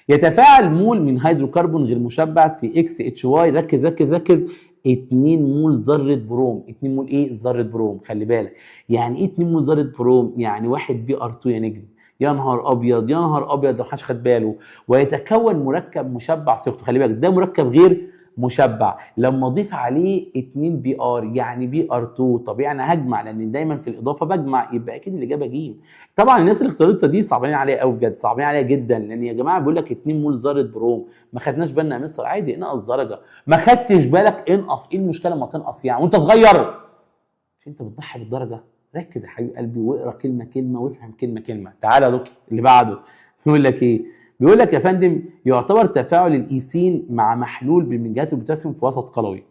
يتفاعل مول من هيدروكربون غير مشبع سي اكس اتش واي، ركز ركز ركز، 2 مول ذره بروم. 2 مول ايه؟ ذره بروم. خلي بالك يعني ايه 2 مول ذره بروم؟ يعني 1 بي ار 2 يا نجم. يا نهار ابيض يا نهار ابيض لو محدش خد باله. ويتكون مركب مشبع صيغته، خلي بالك ده مركب غير مشبع، لما اضيف عليه 2 بي ار يعني بي ار 2. طبيعي انا هجمع لان دايما في الاضافه بجمع، يبقى اكيد الاجابه ج. طبعا الناس اللي اختارتها دي صعبانين عليها قوي بجد، صعبانين عليها جدا، لان يا جماعه بيقول لك 2 مول ذره بروم، ما خدناش بالنا يا مستر، عادي انقص درجه، ما خدتش بالك انقص، ايه المشكله ما تنقص يعني وانت صغير؟ مش انت بتضحي بالدرجه؟ ركز يا حبيب قلبي واقرا كلمه كلمه وافهم كلمه كلمه. تعالى يا دكتور اللي بعده. بيقول لك ايه؟ بيقول لك يا فندم يعتبر تفاعل الايثين مع محلول بالمنجات والبوتاسيوم في وسط قلوي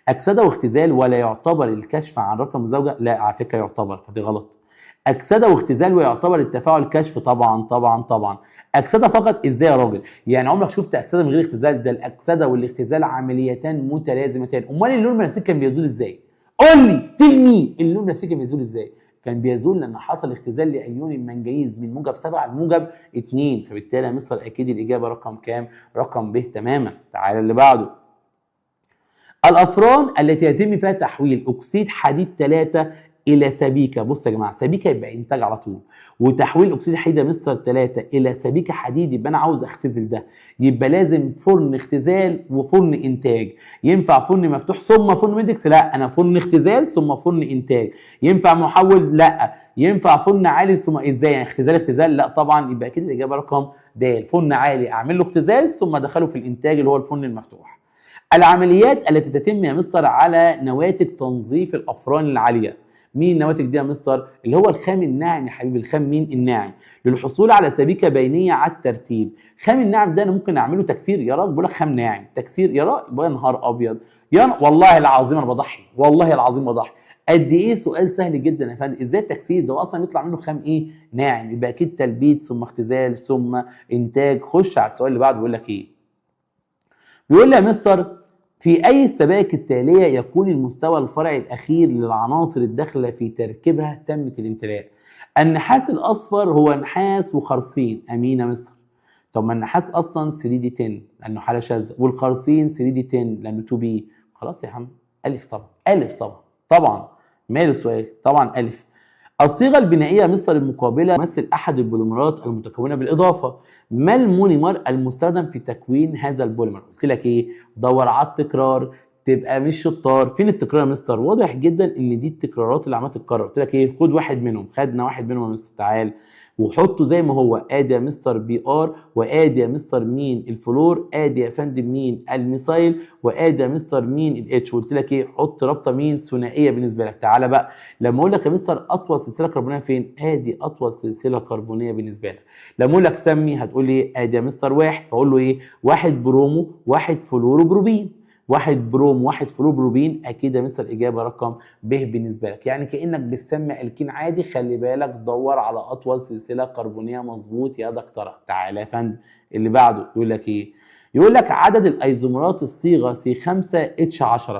اكسده واختزال، ولا يعتبر الكشف عن رابطه مزدوجه؟ لا على فكره يعتبر، فدي غلط. اكسده واختزال ويعتبر التفاعل كشف؟ طبعا طبعا طبعا. اكسده فقط ازاي يا راجل؟ يعني عمرك شفت اكسده من غير اختزال؟ ده الاكسده والاختزال عمليتان متلازمتان. امال اللون البنفسجي كان بيزول ازاي؟ قول لي تلمي اللون البنفسجي كان بيزول ازاي؟ كان بيزول لان حصل اختزال لايون المنجنيز من موجب 7 لموجب 2، فبالتالي يا مستر اكيد الاجابه رقم كام؟ رقم ب تماما. تعالى اللي بعده. الافران التي يتم فيها تحويل اكسيد حديد 3 الى سبيكه، بص يا جماعه سبيكه يبقى انتاج على طول، وتحويل اكسيد حديد يا مستر 3 الى سبيكه حديد يبقى انا عاوز اختزل ده، يبقى لازم فرن اختزال وفرن انتاج. ينفع فرن مفتوح ثم فرن ميدكس؟ لا، انا فرن اختزال ثم فرن انتاج. ينفع محول؟ لا. ينفع فرن عالي ثم ازاي؟ يعني اختزال لا طبعا، يبقى اكيد الاجابه رقم د. فرن عالي اعمل له اختزال ثم ادخله في الانتاج اللي هو الفرن المفتوح. العمليات التي تتم يا مستر على نواتج تنظيف الافران العاليه. مين النواتج دي يا مستر؟ اللي هو الخام الناعم يا حبيبي، الخام مين؟ الناعم، للحصول على سبيكه بينيه على الترتيب. خام الناعم ده انا ممكن اعمله تكسير يا راجل، بقول لك خام ناعم تكسير يا راجل، يا نهار ابيض والله العظيم انا بضحي، والله العظيم بضحي. قد ايه سؤال سهل جدا يا فندم، ازاي التكسير ده اصلا يطلع منه خام ايه؟ ناعم، يبقى اكيد تلبيد ثم اختزال ثم انتاج. خش على السؤال اللي بعده بيقول لك ايه؟ بيقول لي يا مستر في أي السبائك التالية يكون المستوى الفرعي الأخير للعناصر الداخلة في تركيبها تمت الامتلاء؟ النحاس الأصفر هو نحاس وخرسين. أمين يا مستر. طب ما النحاس أصلا 3D10 لأنه حالة شاذة، والخرسين 3D10 لأنه 2B. خلاص يا عم ألف طبعا، ألف طبعا طبعا. ماله السؤال؟ طبعا ألف. الصيغة البنائية مستر المقابلة تمثل أحد البوليمرات المتكونة بالإضافة. ما المونيمر المستخدم في تكوين هذا البوليمر؟ قلت لك إيه؟ دور على التكرار، تبقى مش شطار. فين التكرار يا مستر؟ واضح جدا إن دي التكرارات اللي عمالة تتكرر. قلت لك إيه؟ خد واحد منهم، خدنا واحد منهم يا مستر، تعال وحطه زي ما هو. ادي يا مستر بي ار، وادي يا مستر مين؟ الفلور، ادي يا فندم مين؟ الميثايل، وادي يا مستر مين؟ الاتش. قلت لك ايه؟ حط رابطه مين؟ ثنائيه بالنسبه لك. تعالى بقى لما اقول لك يا مستر اطول سلسله كربونيه فين؟ ادي اطول سلسله كربونيه بالنسبه لك. لما اقول لك سمي هتقول لي ادي يا مستر واحد، فاقول له ايه؟ واحد برومو، واحد فلورو بروبين. واحد بروم واحد فلوبروبين، اكيد يا مستر الاجابه رقم ب بالنسبه لك. يعني كانك بتسمي الكين عادي، خلي بالك دور على اطول سلسله كربونيه. مظبوط يا دكتوره. تعالى يا فندم اللي بعده يقول لك ايه؟ يقول لك عدد الايزومرات الصيغه C5H10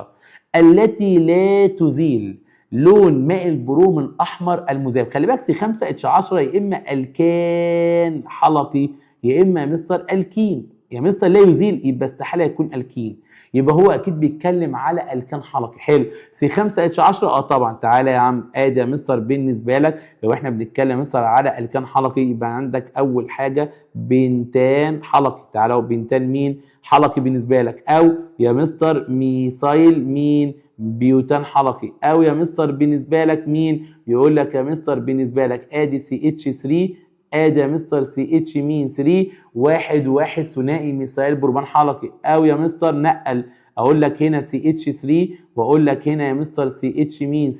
التي لا تزيل لون ماء البروم الاحمر المذاب. خلي بالك C5H10 يا اما الكان حلقي يا اما يا مستر الكين. يا مستر لا يزيل يبقى استحاله يكون الكين، يبقى هو اكيد بيتكلم على الكان حلقي. حلو. C5H10 طبعا. تعالى يا عم ادي يا مستر بالنسبه لك لو احنا بنتكلم يا مستر على الكان حلقي يبقى عندك اول حاجه بنتان حلقي. تعالى بنتان مين؟ حلقي بالنسبه لك. او يا مستر ميثايل مين؟ بيوتان حلقي. او يا مستر بالنسبه لك مين؟ يقول لك يا مستر بالنسبه لك ادي CH3، ادي يا مستر CH مين؟ 3 واحد ثنائي ميثايل بروبان حلقي. او يا مستر نقل اقول لك هنا سي اتش 3 واقول لك هنا يا مستر سي اتش مين 3،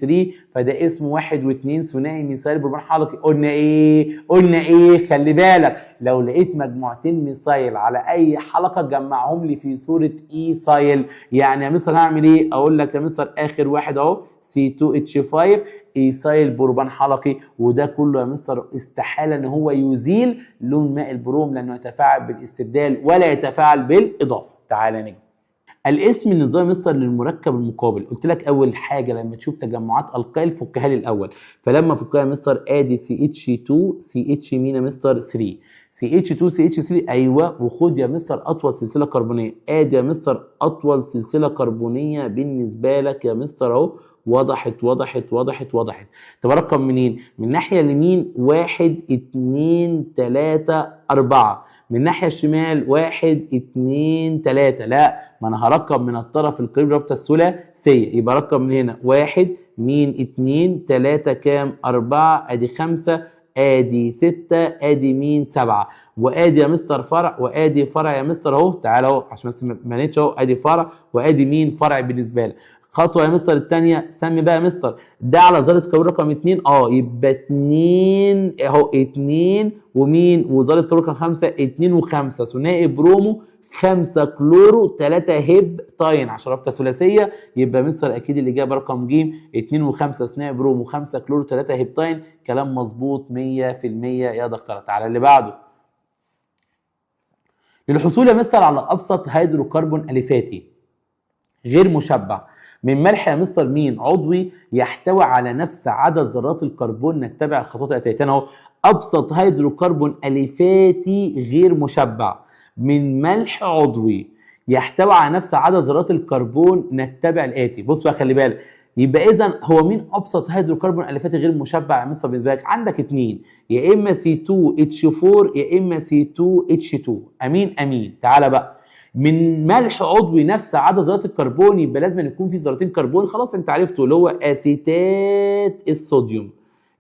فده اسمه 1 و2 ثنائي ميثايل بروبان حلقي. قلنا ايه؟ خلي بالك لو لقيت مجموعتين ميثايل على اي حلقه جمعهم لي في صوره ايثايل. يعني يا مستر هعمل ايه؟ اقول لك يا مستر اخر واحد اهو C2H5 ايثايل بروبان حلقي، وده كله يا مستر استحاله ان هو يزيل لون ماء البروم لانه يتفاعل بالاستبدال ولا يتفاعل بالاضافه. تعالى نجي الاسم النظامي مستر للمركب المقابل. قلت لك اول حاجه لما تشوف تجمعات القايل فكها لي الاول، فلما فكها يا مستر ادي CH2 CH مين يا مستر 3 CH2 CH3 ايوه، وخد يا مستر اطول سلسله كربونيه. ادي يا مستر اطول سلسله كربونيه بالنسبه لك يا مستر اهو، وضحت. طب رقم منين؟ من الناحيه اليمين 1 2 3 4، من الناحيه الشمال 1 2 3. لا، ما انا هرقم من الطرف القريب رابطه الثلاثيه، يبقى رقم من هنا 1 مين 2 3 كام 4 ادي 5 ادي 6 ادي مين 7، وادي يا مستر فرع وادي فرع يا مستر اهو. تعالى اهو عشان بس ما نتش اهو، ادي فرع وادي مين فرع بالنسبه لك. خطوه يا مستر الثانيه، سمي بقى يا مستر ده على ذره كربون رقم 2 يبقى 2 اهو 2 ومين وذره كربون رقم 5 2 و5 ثنائي برومو 5 كلورو 3 هيبتاين عشان رابطه ثلاثيه. يبقى مستر اكيد الاجابه رقم ج 2 و5 ثنائي برومو 5 كلورو 3 هيبتاين. كلام مظبوط 100% يا دكتوره. تعالى اللي بعده. للحصول يا مستر على ابسط هيدروكربون اليفاتي غير مشبع من ملح يا مستر مين عضوي يحتوي على نفس عدد ذرات الكربون، نتبع الخطوات الاتيه اهو. ابسط هيدروكربون اليفاتي غير مشبع من ملح عضوي يحتوي على نفس عدد ذرات الكربون، نتبع الاتي. بص بقى خلي بالك، يبقى اذا هو مين ابسط هيدروكربون اليفاتي غير مشبع يا مستر بالنسبه لك؟ عندك اتنين، يا اما C2H4 يا اما C2H2. امين. تعالى بقى، من ملح عضوي نفس عدد ذرات الكربون يبقى لازم يكون في ذرتين كربون، خلاص انت عرفته اللي هو اسيتات الصوديوم.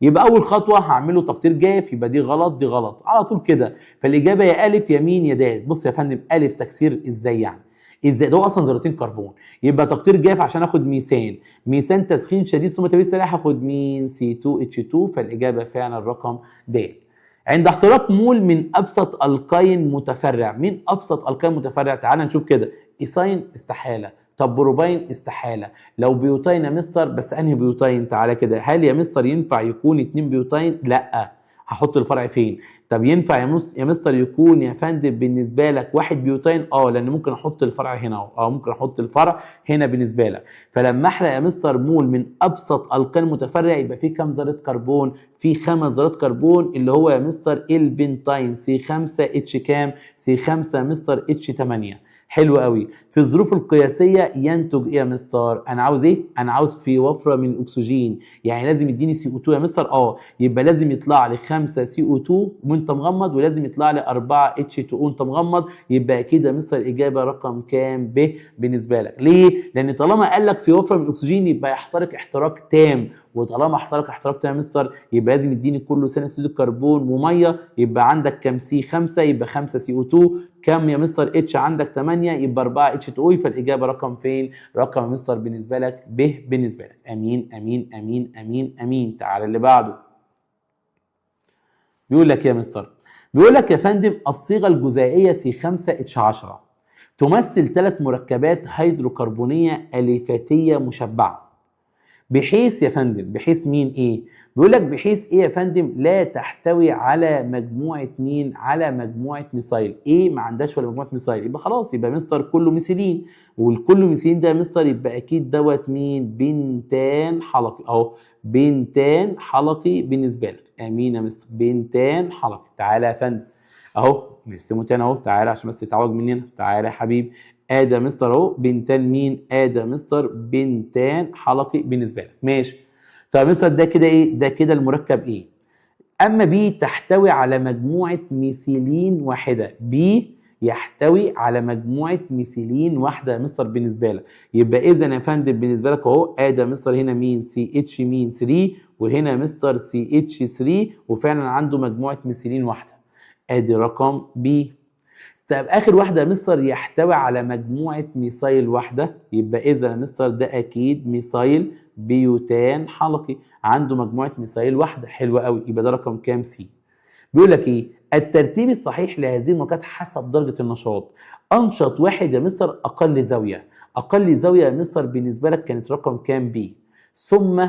يبقى اول خطوه هعمله تقطير جاف، يبقى دي غلط على طول كده. فالاجابه يا الف يا مين يا د. بص يا فندم الف تكسير ازاي يعني؟ ازاي ده اصلا ذرتين كربون، يبقى تقطير جاف عشان اخد ميثان تسخين شديد ثم تبريد سريع هاخد مين C2H2. فالاجابه فعلا الرقم د. عند احتراق مول من ابسط القين متفرع. مين ابسط القين متفرع؟ تعال نشوف كده. ايثاين استحاله، طب بروبين استحاله. لو بيوتين يا مستر، بس انهي بيوتين؟ تعالى كده، هل يا مستر ينفع يكون 2 بيوتين؟ لا، هحط الفرع فين؟ طب ينفع يا مستر يكون يا فندم بالنسبه لك 1 بيوتين؟ لان ممكن احط الفرع هنا ممكن احط الفرع هنا بالنسبه لك. فلما احرق يا مستر مول من ابسط القين متفرع يبقى فيه كام ذره كربون؟ في 5 ذرات كربون اللي هو يا مستر البنتين C5H كام؟ C5 مستر H8. حلو قوي. في الظروف القياسيه ينتج ايه يا مستر؟ انا عاوز ايه؟ انا عاوز في وفره من الاكسجين، يعني لازم يديني CO2 يا مستر. يبقى لازم يطلع لي 5 CO2 وانت مغمض، ولازم يطلع لي 4 H2O وانت مغمض. يبقى اكيد يا مستر الاجابه رقم كام؟ ب بالنسبه لك. ليه؟ لان طالما قال لك في وفره من الاكسجين يبقى يحترق احتراق تام، وطالما احتراق تام يا مستر يبقى لازم يديني كله ثاني اكسيد الكربون وميه. يبقى عندك كام C5؟ يبقى 5 CO2. كم يا مستر اتش؟ عندك 8 يبقى 4 H2O. فالاجابه رقم فين؟ رقم يا مستر بالنسبه لك ب بالنسبه لك. امين. تعالى اللي بعده. بيقول لك يا مستر، بيقول لك يا فندم الصيغه الجزيئيه C5H10 تمثل 3 مركبات هيدروكربونيه اليفاتيه مشبعه، بحيث يا فندم بحيث مين ايه؟ بيقول لك بحيث ايه يا فندم؟ لا تحتوي على مجموعه مين؟ على مجموعه ميثايل. ايه ما عندهاش ولا مجموعه ميثايل؟ يبقى خلاص يبقى مستر كله ميثيلين، والكل ميثيلين ده يا مستر يبقى اكيد دوت مين؟ بنتان حلقي اهو، بنتان حلقي بالنسبه لك. امين يا مستر، بنتان حلقي. تعالى يا فندم اهو نرسمه تاني اهو، تعالى عشان بس يتعوج مننا. تعالى يا حبيبي، ادي مستر اهو بنتان مين؟ ادي مستر بنتان حلقي بالنسبه لك. ماشي. طيب مستر ده كده ايه؟ ده كده المركب ايه؟ اما بي تحتوي على مجموعه ميثيلين واحده. بي يحتوي على مجموعه ميثيلين واحده يا مستر بالنسبه لك. يبقى اذا يا فندم بالنسبه لك اهو ادي مستر هنا مين؟ CH مين 3، وهنا مستر CH3، وفعلا عنده مجموعه ميثيلين واحده. ادي رقم بي. طب اخر واحده يا مستر يحتوي على مجموعه ميثايل واحده، يبقى اذا يا مستر ده اكيد ميثايل بيوتان حلقي عنده مجموعه ميثايل واحده. حلوه قوي، يبقى ده رقم كام؟ سي. بيقول لك ايه؟ الترتيب الصحيح لهذه المركبات حسب درجه النشاط. انشط واحد يا مستر اقل زاويه. اقل زاويه يا مستر بالنسبه لك كانت رقم كام؟ بي. ثم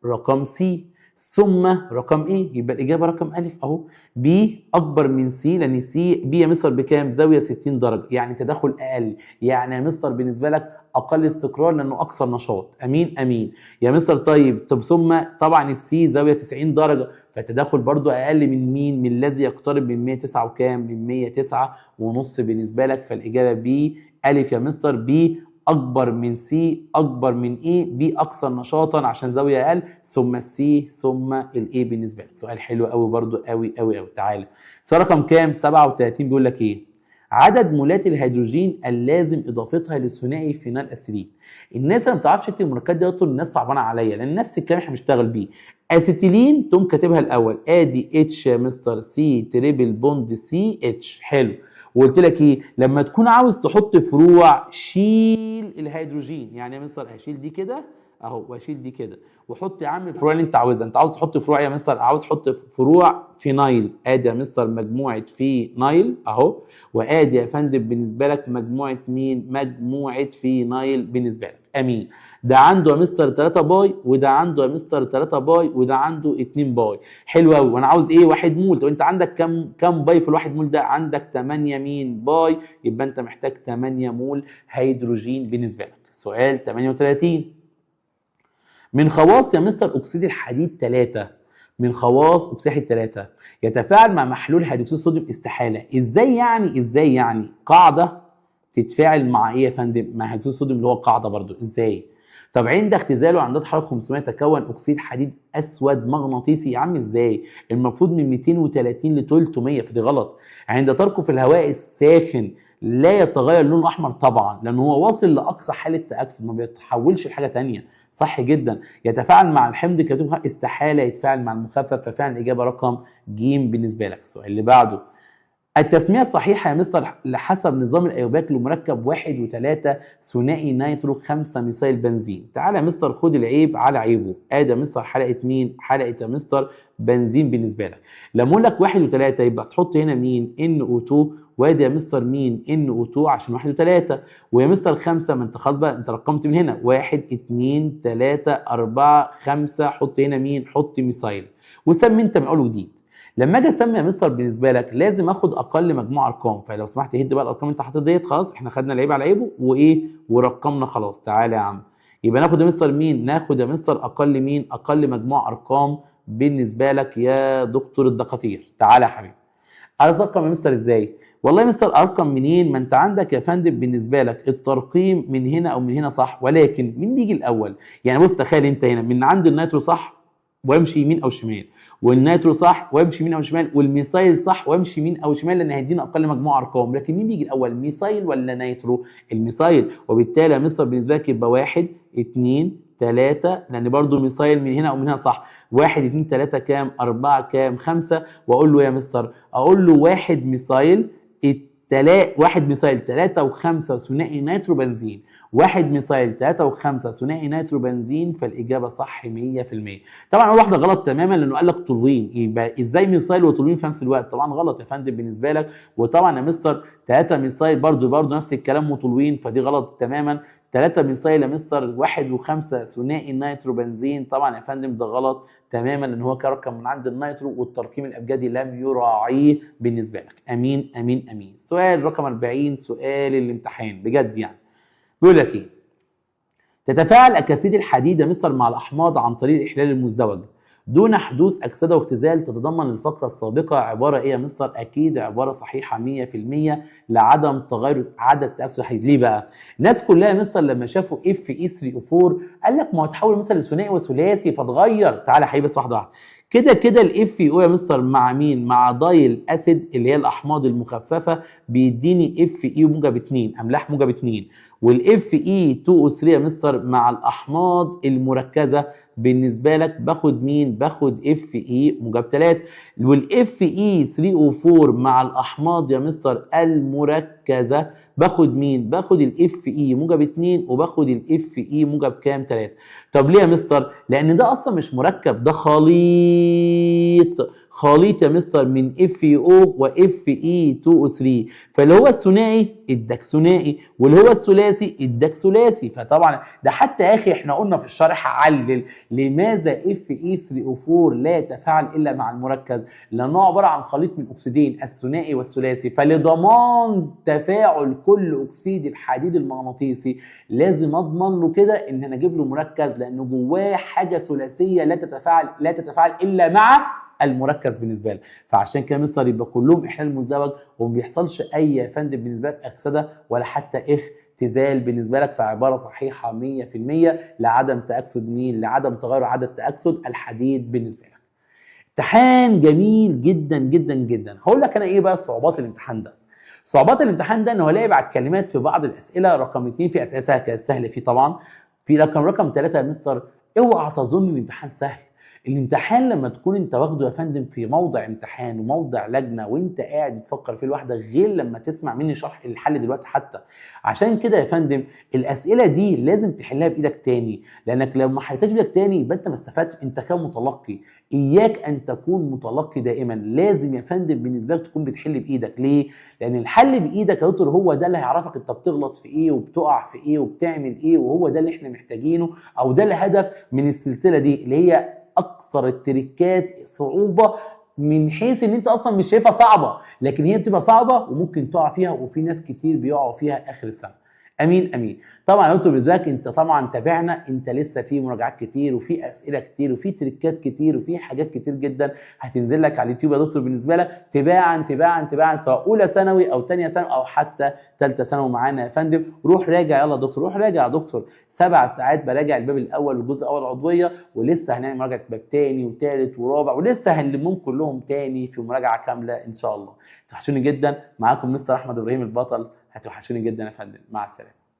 رقم سي، ثم رقم ايه؟ يبقى الاجابه رقم الف اهو. بي اكبر من سي، لان سي بي يا مستر بكام؟ زاويه 60 درجه، يعني تداخل اقل. يعني يا مستر بالنسبه لك اقل استقرار لانه اكثر نشاط. امين امين يا مستر. طب ثم طبعا السي زاويه 90 درجه، فالتداخل برضو اقل من مين؟ من الذي يقترب من 109 وكام؟ من 109 ونص بالنسبه لك. فالاجابه بي الف يا مستر. بي اكبر من سي، اكبر من ايه؟ بي اكثر نشاطا عشان زاويه اقل، ثم السي ثم الايه بالنسبه لك. سؤال حلو قوي برضو، قوي قوي قوي. تعالى سؤال رقم كام؟ 37. بيقول لك ايه؟ عدد مولات الهيدروجين اللازم اضافتها للثنائي فينال اسيتيلين. الناس اللي ما بتعرفش تكتب المركبات دي اصلا الناس صعبانه عليا، لان نفس الكلام احنا بنشتغل بيه. اسيتيلين تقوم كاتبها الاول ادي اتش يا مستر سي تريبل بوند سي اتش. حلو. وقلت لك ايه؟ لما تكون عاوز تحط فروع شيل الهيدروجين، يعني يا مستر هشيل دي كده اهو واشيل دي كده وحط يا عم الفروع اللي انت عاوزها. انت عاوز تحط فروع يا مستر، عاوز تحط فروع فينايل، ادي يا مستر مجموعه فينايل اهو، وادي يا فندم بالنسبه لك مجموعه مين؟ مجموعه فينايل بالنسبه لك. امين. ده عنده يا مستر 3 باي، وده عنده يا مستر 3 باي، وده عنده 2 باي. حلو قوي. وانا عاوز ايه؟ 1 مول. طب انت عندك كم باي في الواحد مول ده؟ عندك 8 مين؟ باي. يبقى انت محتاج 8 مول هيدروجين بالنسبه لك. سؤال 38. من خواص يا مستر اكسيد الحديد 3، من خواص اكسيد الحديد 3 يتفاعل مع محلول هيدروكسيد الصوديوم استحاله. ازاي يعني؟ ازاي يعني؟ قاعده تتفاعل مع ايه يا فندم؟ مع هيدروكسيد الصوديوم اللي هو قاعده برضو. ازاي؟ طب عند اختزاله عند درجه حراره 500 تكون اكسيد حديد اسود مغناطيسي. يا عم ازاي؟ المفروض من 230 ل 300، فدي غلط. عند تركه في الهواء الساخن لا يتغير لونه احمر طبعا، لان هو واصل لاقصى حاله تاكسد، ما بيتحولش لحاجه ثانيه. صح جدا. يتفاعل مع الحمض كتوم استحاله يتفاعل مع المخفف، ففعلا الاجابه رقم ج بالنسبه لك. السؤال اللي بعده. التسميه الصحيحه يا مستر لحسب نظام الايوباك لمركب 1 و3 ثنائي نيترو 5 ميثايل بنزين. تعالى يا مستر خد العيب على عيبه. ادي يا مستر حلقه مين؟ حلقه يا مستر بنزين بالنسبه لك. لما اقول لك 1 و3 يبقى تحط هنا مين؟ NO2، وادي يا مستر مين؟ NO2 عشان 1 و3. ويا مستر 5 ما انت خلاص بقى انت رقمت من هنا 1 2 3 4 5، حط هنا مين؟ حط ميثايل وسمي انت من اول جديد. لما اجي اسمي يا مستر بالنسبه لك لازم اخد اقل مجموعه ارقام، فلو سمحت هد بقى الارقام اللي انت حاططها ديت. خلاص احنا خدنا العيب على عيبه وايه ورقمنا خلاص. تعالى يا عم يبقى ناخد يا مستر مين؟ ناخد يا مستر اقل مين؟ اقل مجموعه ارقام بالنسبه لك يا دكتور الدقاتير. تعالى يا حبيبي. ارقم يا مستر ازاي؟ والله يا مستر ارقم منين؟ ما انت عندك يا فندم بالنسبه لك الترقيم من هنا او من هنا صح، ولكن مين بيجي الاول؟ يعني بص تخيل انت هنا من عند النيترو صح وامشي يمين او شمال، والنيترو صح وامشي يمين او شمال، والميثايل صح وامشي يمين او شمال، لان هيدينا اقل مجموعه ارقام. لكن مين بيجي الاول؟ ميثايل ولا نيترو؟ الميثايل. وبالتالي يا مستر بالنسبه لك يبقى 1 2 3، لان برضو الميثايل من هنا او من هنا صح. 1 2 3 كام؟ 4 كام؟ 5. واقول له يا مستر اقول له 1 ميثايل 1 ميثايل 3 و5 ثنائي نيترو بنزين، 1 ميثايل 3 و5 ثنائي نيترو بنزين، فالاجابه صح 100%. طبعا اول واحده غلط تماما لانه قال لك تولوين، يبقى ازاي ميثايل وتولوين في نفس الوقت؟ طبعا غلط يا فندم بالنسبه لك. وطبعا يا مستر 3 ميثايل برضو نفس الكلام وتولوين، فدي غلط تماما. 3 ميثايل يا مستر 1 و5 ثنائي نيترو بنزين، طبعا يا فندم ده غلط تماما لان هو كرقم من عند النيترو والترقيم الابجدي لم يراعيه بالنسبه لك. امين امين امين. سؤال رقم 40 سؤال الامتحان بجد يعني. بيقول لك ايه؟ تتفاعل اكاسيد الحديد يا مستر مع الاحماض عن طريق الاحلال المزدوج دون حدوث اكسده واختزال. تتضمن الفقره السابقه عباره ايه يا مستر؟ اكيد عباره صحيحه 100% لعدم تغير عدد تاكسد الحديد. ليه بقى؟ الناس كلها يا مستر لما شافوا Fe3O4 قال لك ما هو تحول مثلا لثنائي وثلاثي فتغير. تعالى يا حبيبي بس واحده واحده كده كده الاف اي او يا مستر مع مين؟ مع دايل اسيد اللي هي الاحماض المخففه بيديني اف اي موجب 2 املاح موجب 2. والاف اي 2 او 3 يا مستر مع الاحماض المركزه بالنسبه لك باخد مين؟ باخد اف اي موجب 3. والاف اي 3 او 4 مع الاحماض يا مستر المركزه باخد مين؟ باخد الاف اي موجب 2 وباخد الاف اي موجب كام؟ 3. طب ليه يا مستر؟ لان ده اصلا مش مركب، ده خليط يا مستر من اف اي او واف اي 2 او 3. فاللي هو الثنائي اداك ثنائي واللي هو الثلاثي اداك ثلاثي. فطبعا ده حتى يا اخي احنا قلنا في الشرح علل لماذا اف اي 3 او 4 لا يتفاعل الا مع المركز، لانه عباره عن خليط من اكسيدين الثنائي والثلاثي. فلضمان تفاعل كل اكسيد الحديد المغناطيسي لازم اضمن له كده ان انا اجيب له مركز، لانه جواه حاجه ثلاثيه لا تتفاعل الا مع المركز بالنسبه لك. فعشان كده مستر يبقى كلهم احلال مزدوج وما بيحصلش اي يا فندم بالنسبه لك اكسده ولا حتى اختزال بالنسبه لك. فعباره صحيحه 100% لعدم تاكسد مين؟ لعدم تغير عدد تاكسد الحديد بالنسبه لك. امتحان جميل جدا جدا جدا. هقول لك انا ايه بقى صعوبات الامتحان ده. صعوبات الامتحان ده ان هو لاعب على الكلمات في بعض الاسئله. رقم 2 في اسئله سهله فيه طبعا. في رقم 3 يا مستر اوعى تظن الامتحان سهل. الامتحان لما تكون انت واخده يا فندم في موضع امتحان وموضع لجنه وانت قاعد بتفكر فيه لوحدك غير لما تسمع مني شرح الحل دلوقتي حتى. عشان كده يا فندم الاسئله دي لازم تحلها بايدك تاني، لانك لو ما حلتهاش بايدك تاني يبقى انت ما استفدتش انت كمتلقي. اياك ان تكون متلقي دائما، لازم يا فندم بالنسبه لك تكون بتحل بايدك. ليه؟ لان الحل بايدك يا دكتور هو ده اللي هيعرفك انت بتغلط في ايه وبتقع في ايه وبتعمل ايه، وهو ده اللي احنا محتاجينه او ده الهدف من السلسله دي اللي هي اكثر التريكات صعوبه، من حيث ان انت اصلا مش شايفها صعبه لكن هي بتبقى صعبه وممكن تقع فيها، وفي ناس كتير بيقعوا فيها اخر السنه. امين امين. طبعا لو انتوا بالنسبه لك انت طبعا تابعنا، انت لسه في مراجعات كتير وفي اسئله كتير وفي تريكات كتير وفي حاجات كتير جدا هتنزل لك على اليوتيوب يا دكتور بالنسبه لك تباعا سواء اولى ثانوي او ثانيه ثانوي او حتى ثالثه ثانوي معانا يا فندم. روح راجع يلا يا دكتور، روح راجع يا دكتور. 7 ساعات براجع الباب الاول والجزء الاول العضويه، ولسه هنعمل مراجعه باب ثاني وثالث ورابع، ولسه هنلمهم كلهم ثاني في مراجعه كامله ان شاء الله. توحشوني جدا. معاكم مستر احمد ابراهيم البطل، هتوحشوني جدا يا فندم. مع السلامه.